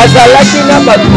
azalaki na bato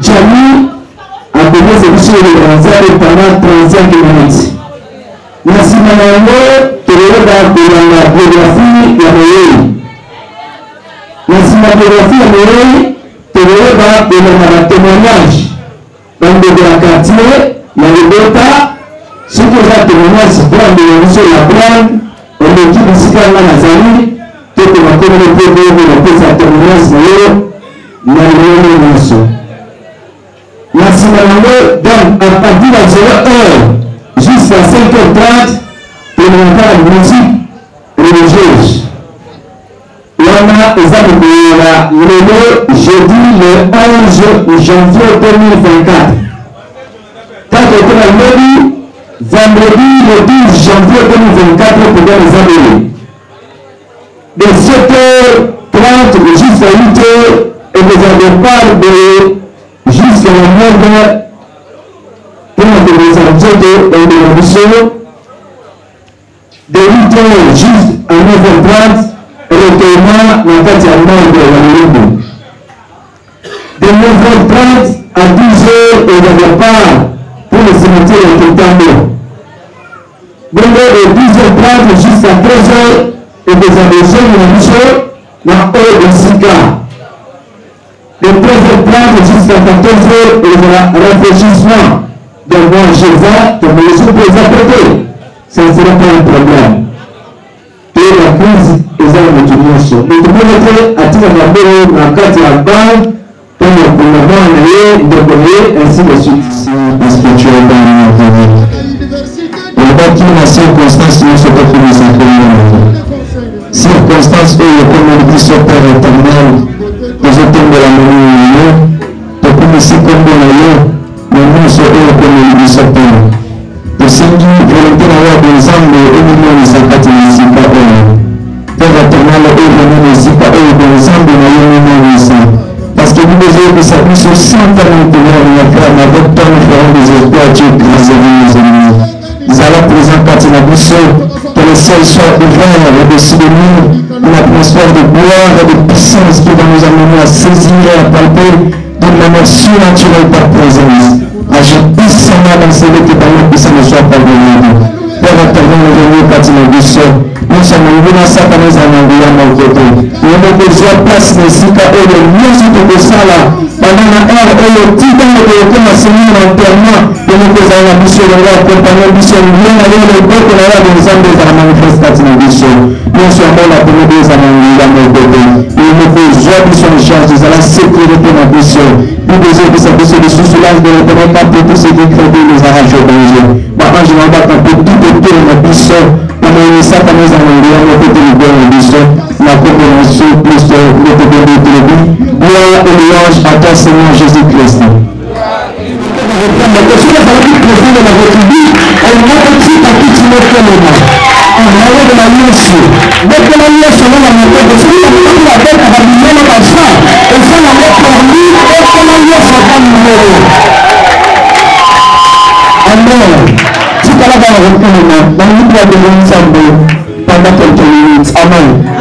Jamie a donné ce monsieur de pendant 35 minutes. Merci madame, tu regardes la biographie de Moïse. Merci la biographie de Moïse, tu regardes le témoignage. Dans le quartier, la Libota, ce que j'ai témoignage, prendre de monsieur Labrane, on me dit que si on a Nazari, tout est ma communauté de sa témoignage, la nation. Merci madame, donc à partir de 0h jusqu'à 5h30, pour la musique religieuse. On a le jeudi le 11 janvier 2024. Quand on a le vendredi le 12 janvier 2024 pour les abonnés. De 7h30 jusqu'à 8h et les avons de jusqu'à la 9h pour les abonnés dans les missions. De 8h juste à 9h30, retournement dans la de la Ligue. De 9h30 à 10h, et de part pour le cimetière de Tontamo. De 10h30 jusqu'à 13h, et des adhésions de la mission dans de Sika. De 13h30 jusqu'à 14h, et de réfléchissement de moi, Jésus, comme les autres les apprêter. Ça ne sera pas un problème. Et la crise est dans le tout. Le tout a tiré la bonne dans la carte à la banque, pour le gouvernement, ainsi de suite. Spirituel dans la vie. Et le bâtiment de la circonstance, nous sommes pas plus circonstance où le communauté sur terre éternelle, nous sommes de la monnaie, pour commencer comme de l'ailleurs, nous sommes le communauté sur terre. Sengi volonté na wa bonzambe eno nisakati nisika oyo père éternel oyo nisika oyo bonzambe na yo nisa parce que nous devons que ça puisse s'entendre na frère na votre temps frère des espoirs Dieu grâce à nos ennemis nous allons présent quand il a biso que le ciel soit ouvert au-dessus de nous une atmosphère de gloire et de puissance qui va nous amener à saisir et à palper d'une manière surnaturelle par présence. Je puisse s'en avancer que par la puissance ne soit pas venue. kati na biso nyonso mongi na satana eza na nguya moko te yango kozwa place na esika oyo nyonso tokosala banda na ere oyo titango tokokoma semi na enterrement yango kozala na biso yango akompagna biso nguya na yo loboko na yo nzambe ezala manifeste kati na biso nyonso yango na tomobe eza na nguya moko te yango kozwa biso en charge ezala sécurité na biso bible ezopesa biso lisusu l'ange de l'éternel campe tous ceux qui craignent les arrache au danger baange na bakampe tout autour na biso satana eza na nguya moko te libere na biso na kombo na yesu kristo letobende telebi gloire et louange à toi Seigneur Jésus-Christ. soki ezalaki président na votre vie alimaki tika kiti motelema nayobe na yesu betela yesu na motoko soki nakoki babetaka bimene baza eza nango permi betela yesu ata numero amen tikala bana kotelema nalingi badele nzambe pendant quelques minutes amen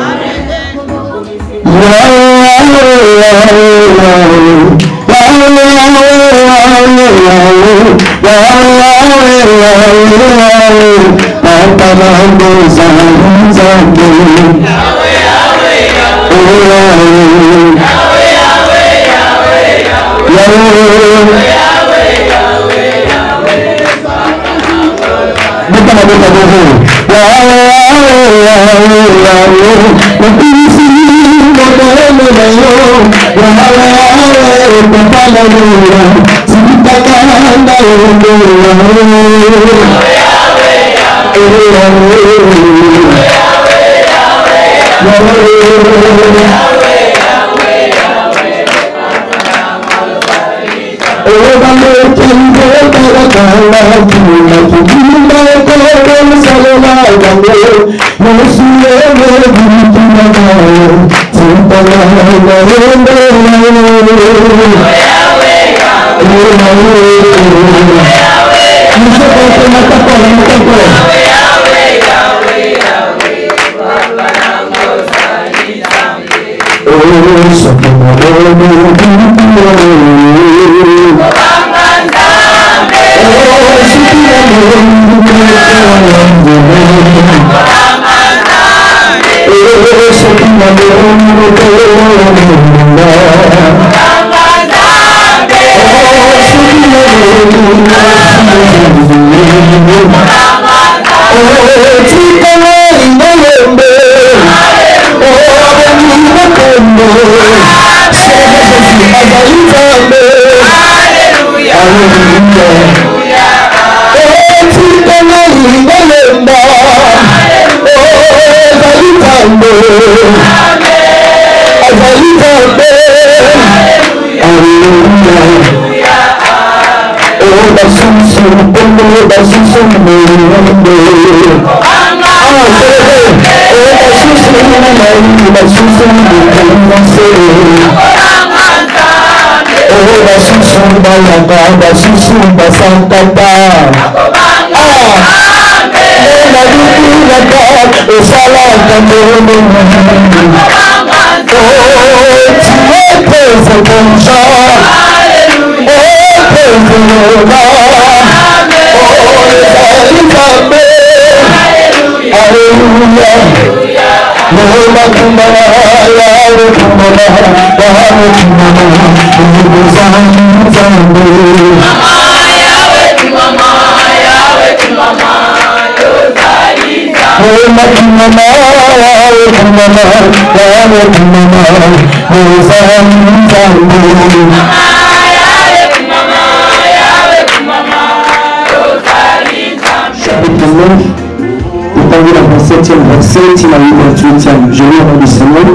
Je lis au nom du Seigneur.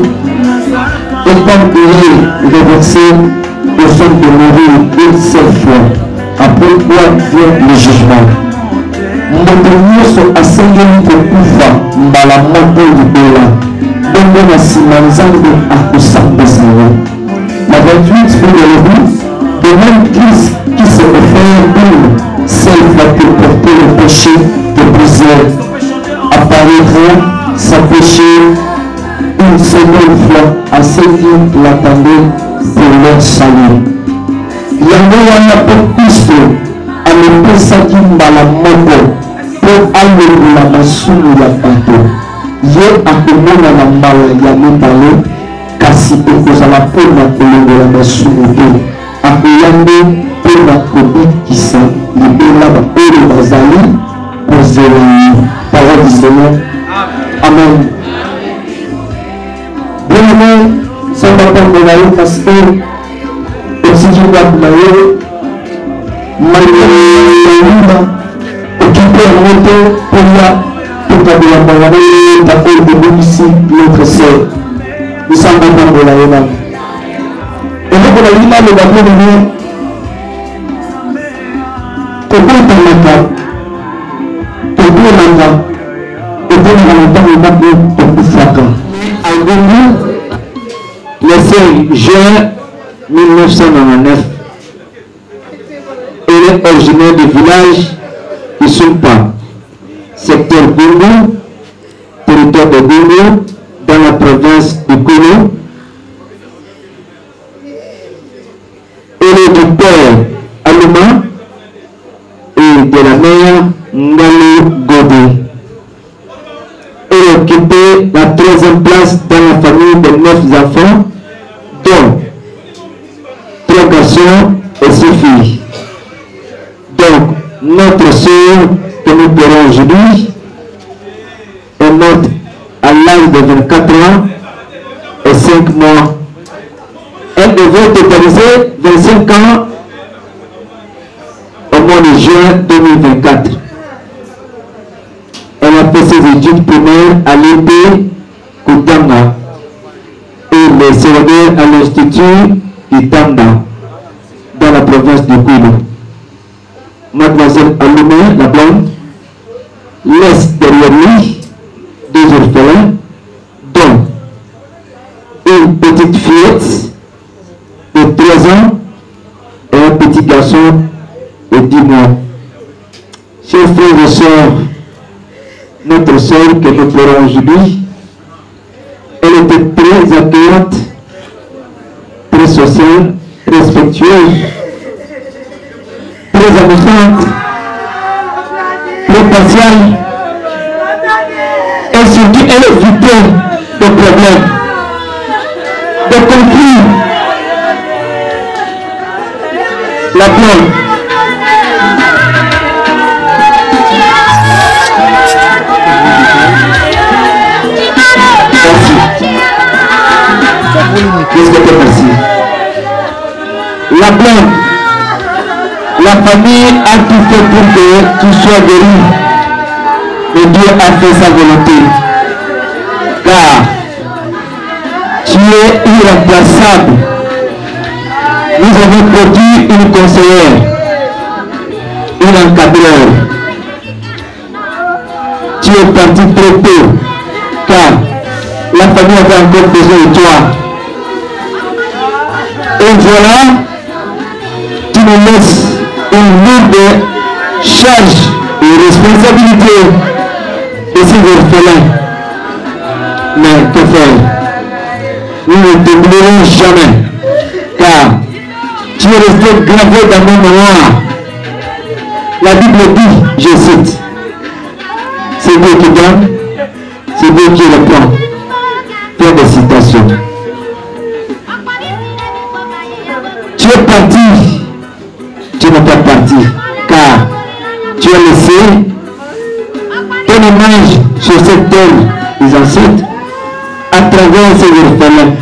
Et comme il est reversé au son de mourir une seule fois, après quoi vient le jugement. Moto nyonso asengeli kokufa mbala moko libola bongo na nsima nzambe akosambisa ye. La 28 pour le de même Christ qui s'est offert pour seule fois pour porter le péché de plusieurs apparaîtra sans péché une seconde fois à ceux qui l'attendaient pour leur salut. Yango wana po Kristo amepesaki mbala moko po alongola masumu ya bato ye akomona na mbala ya mibale kasi ekozala mpona kolongola masumu te akoya nde mpona kobikisa libela baoyo bazali kozela ye. Parole du Seigneur. Amen. Bien-aimé, ça va pas de la parce que aussi je vois que la malgré occupé un moto pour la pour la maladie d'avoir de ici notre sœur. Nous sommes pas de la et donc on a dit là le bateau de nous comment t'en le 5 juin 1999, elle est originaire du village de Sumpa, secteur Gungu, territoire de Gungu, dans la province de Koulou. Elle est du père allemand et de la mère Ngalou Godé. Elle occupait la 3e place dans la famille de 9 enfants, dont 3 garçons et 6 filles. Donc, notre sœur que nous pleurons aujourd'hui est morte à l'âge de 24 ans et 5 mois. Elle devait totaliser 25 ans au mois de juin 2024. Elle a fait ses études primaires à l'EP Koutanga et les secondaires à l'Institut Itanda dans la province de Koulou. Mademoiselle Alumé, la blonde, laisse derrière lui 2 orphelins, dont une petite fillette de 3 ans et un petit garçon de 10 mois. Chers frères et sœurs, notre sœur que nous pleurons aujourd'hui, elle était très accueillante, très sociale, respectueuse, très amusante, très patiente, et surtout elle évitait des problèmes, des conflits. La blonde. Qu'est-ce que tu as? La blonde, la famille a tout fait pour que tu sois guéri. Et Dieu a fait sa volonté. Car tu es irremplaçable. Nous avons produit une conseillère, une encadreur. Tu es parti trop tôt. Car la famille avait encore besoin de toi. Et voilà, tu me laisses une lourde charge et responsabilité de ces orphelins. Mais que faire? Nous ne t'oublierons jamais, car tu es resté gravé dans mon mémoire. La Bible dit, je cite, c'est Dieu qui donne, c'est Dieu qui reprend. Fin de citation. Tu es parti, tu n'es pas parti, car tu as laissé ton image sur cette terre des ancêtres à travers ces orphelins.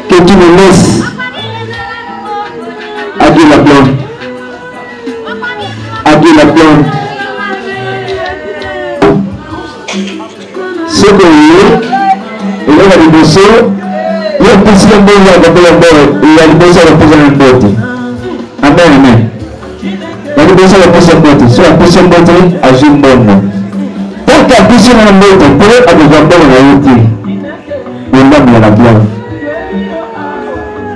Que tu me laisses. Adieu la blonde. Adieu la blonde. Ce qu'on est, et là, il y a des il y a plus de monde qui a il y a des personnes qui représente un botte. Amen, amen. Il y a des personnes qui représente un botte. Si la personne botte, agit un bon nom. Tant que la personne a un botte, pour eux, elle doit avoir un outil. Le nom de la blonde.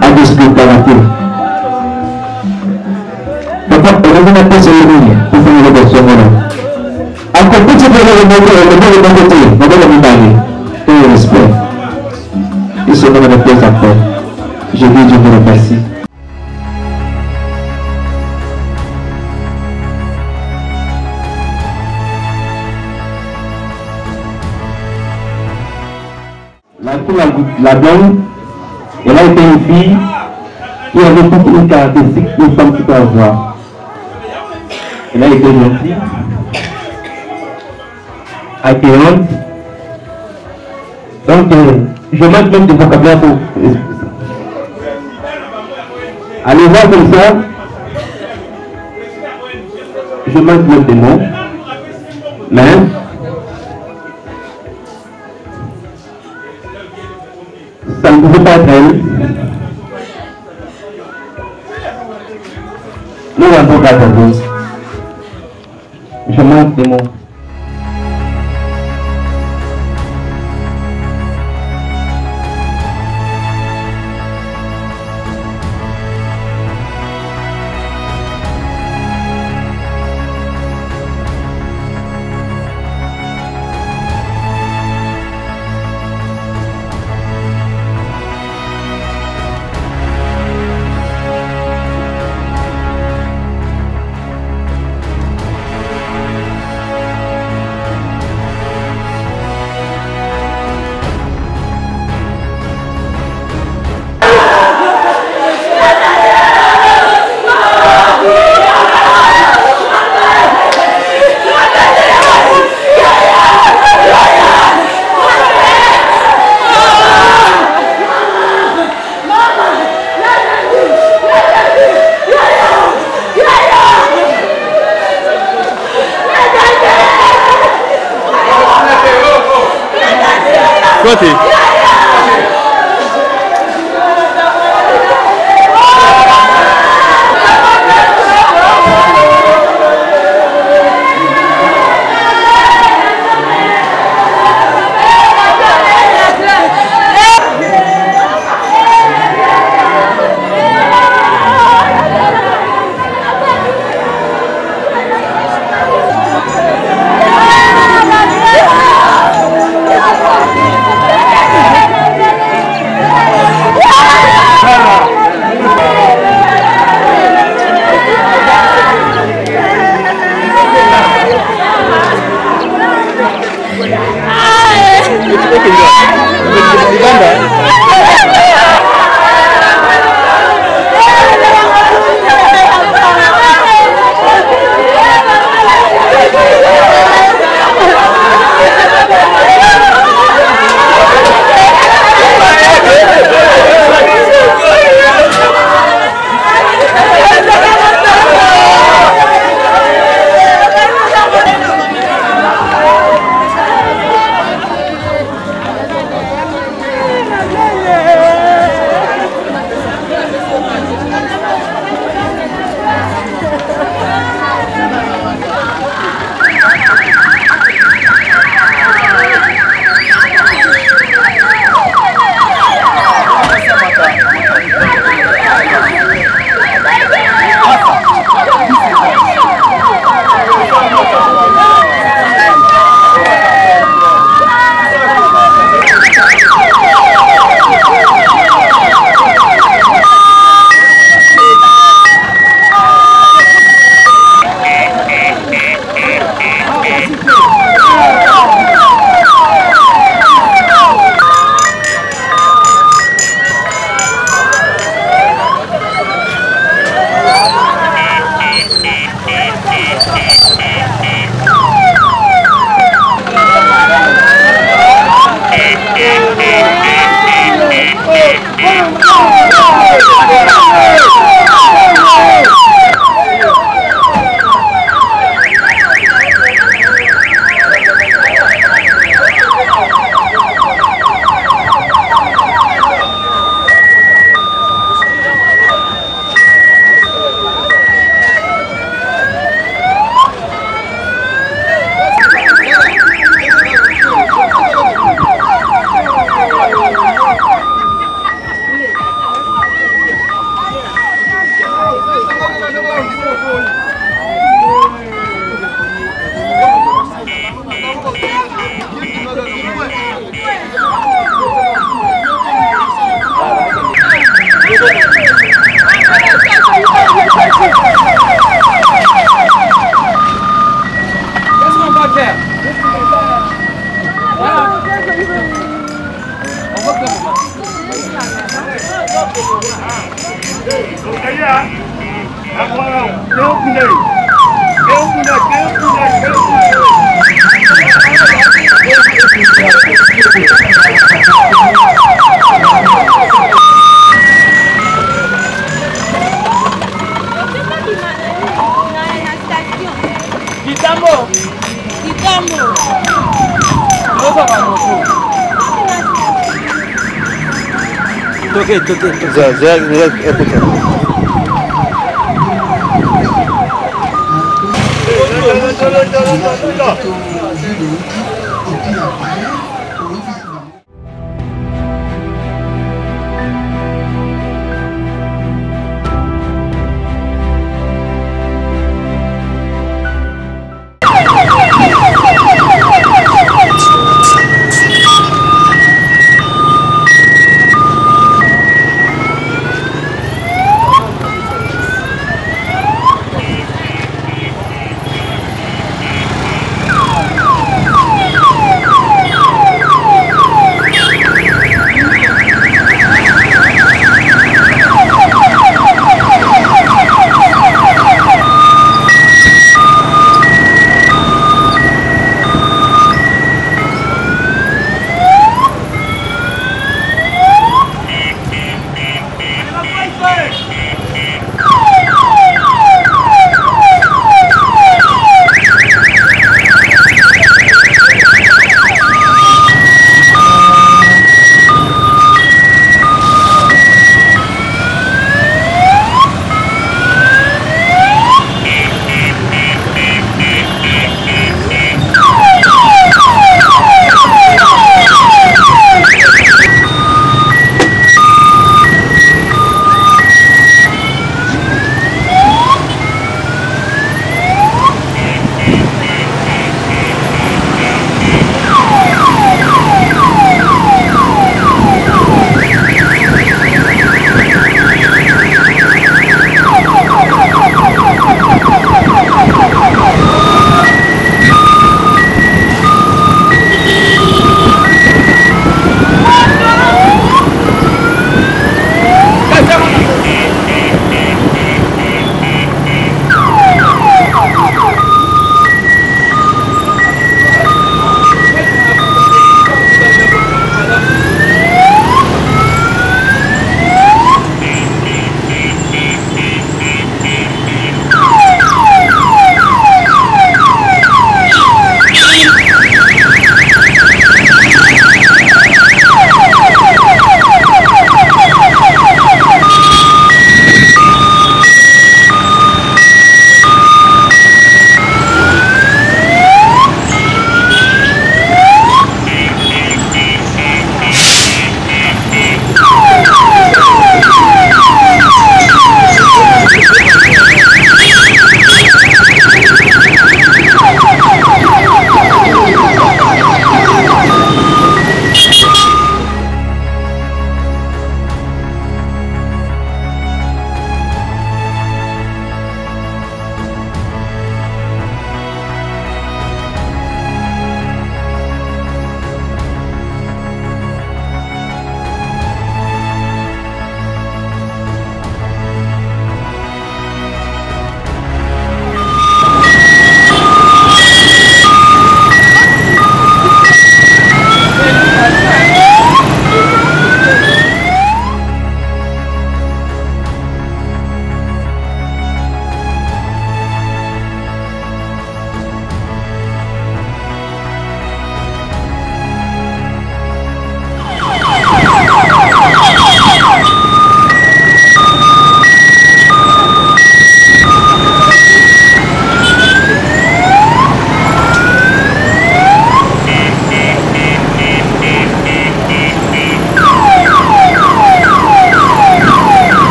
À discuter par la tête. Papa, on a vu la personne qui est pour faire une rédaction. Encore plus de choses, on va le respect. Et ce nom de paix après. Je dis Dieu vous remercie. pour la blonde, elle a été une fille qui avait toutes les caractéristiques qu'une femme qui peut avoir. Elle a été gentille, accueillante. Donc, je manque même de vocabulaire pour aller voir comme ça. Je manque même des mots. Mais ça ne pouvait pas être elle. Nous n'avons pas attendu. Je manque des mots. Côté.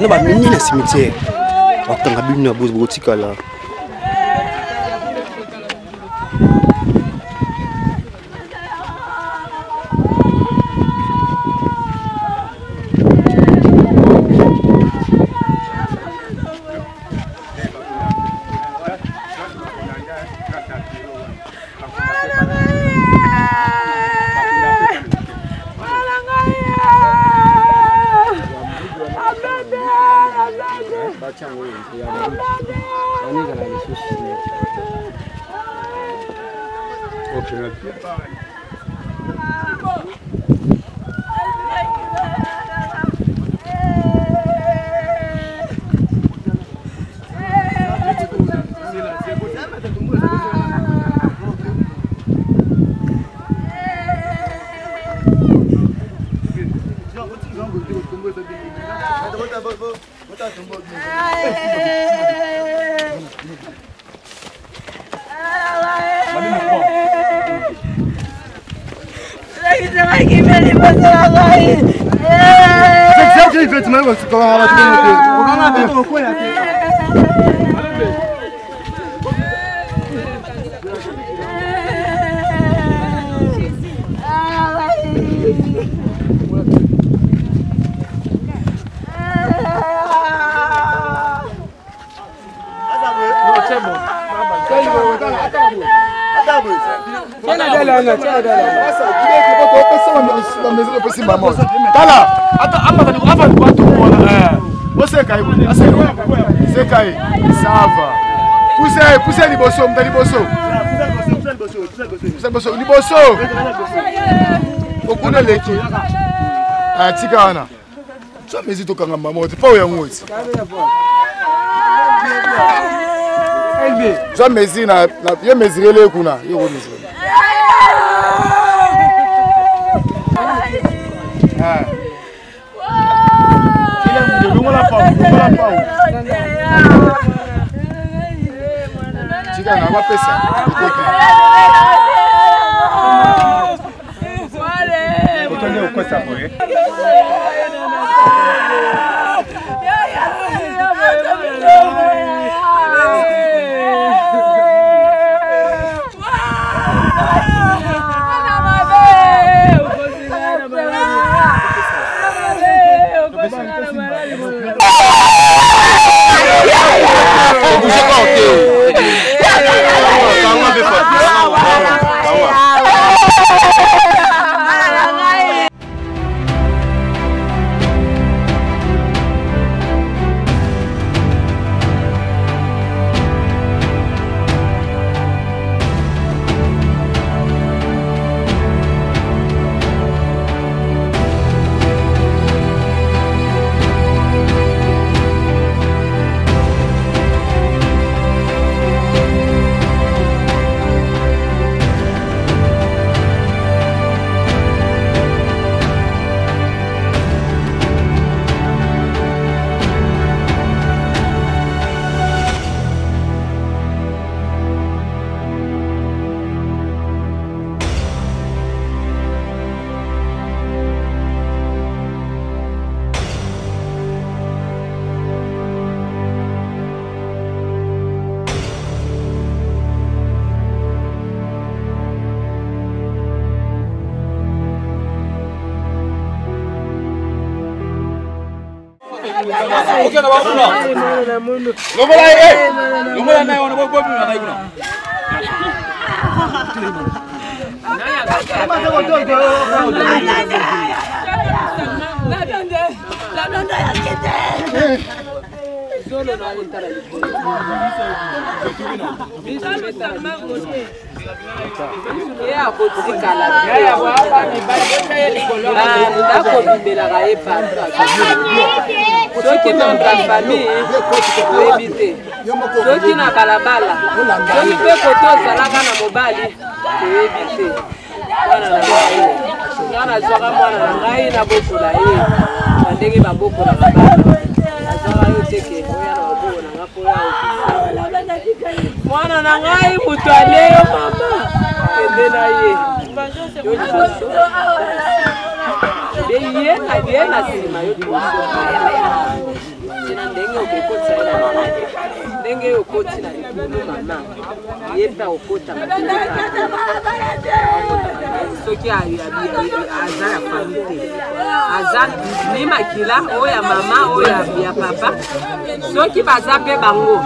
Non, bah, mini le cimetière. Attends, la bune, la bouse, botica là. Poussez liboso. Beaucoup de l'équipe. Ah, Tigana. Tu as mis au camp maman, tu pas où est-ce? Tu as mesuré les kuna. Tigana, va pesa. Soki na famille éviter. Soki na balabala. Soki pe koto zalaka na mobali éviter. Wana zwaka mwana na ngai na bokola ye. Na ndenge ba bokola na bana. Azwa yo teke oya na bokola na ngapo ya. Mwana na ngai mutu ale yo mama. na ye. Yo liboso. Ye na sima yo liboso. Sina ndenge okekotisa ye na ndenge okoti na likulu mama. Ye mpe okota soki aza ya famille te. Aza ni makila oyo ya mama oyo ya papa. Soki baza mpe bango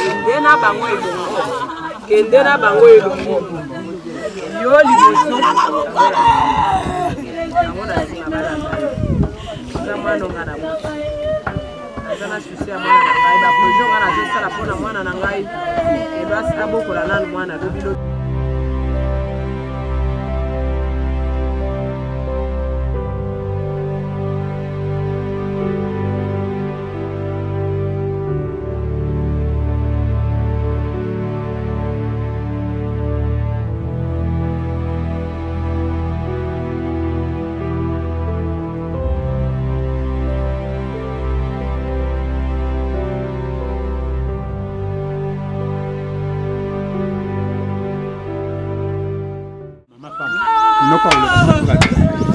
kende na bango elongo. Kende na bango elongo. Yo liboso. Mwana ngana moto. Azana susi ya mwana na ngai ba projet ngana zesala pona mwana na ngai. Eba sabokola nanu mwana lobilo. No problem.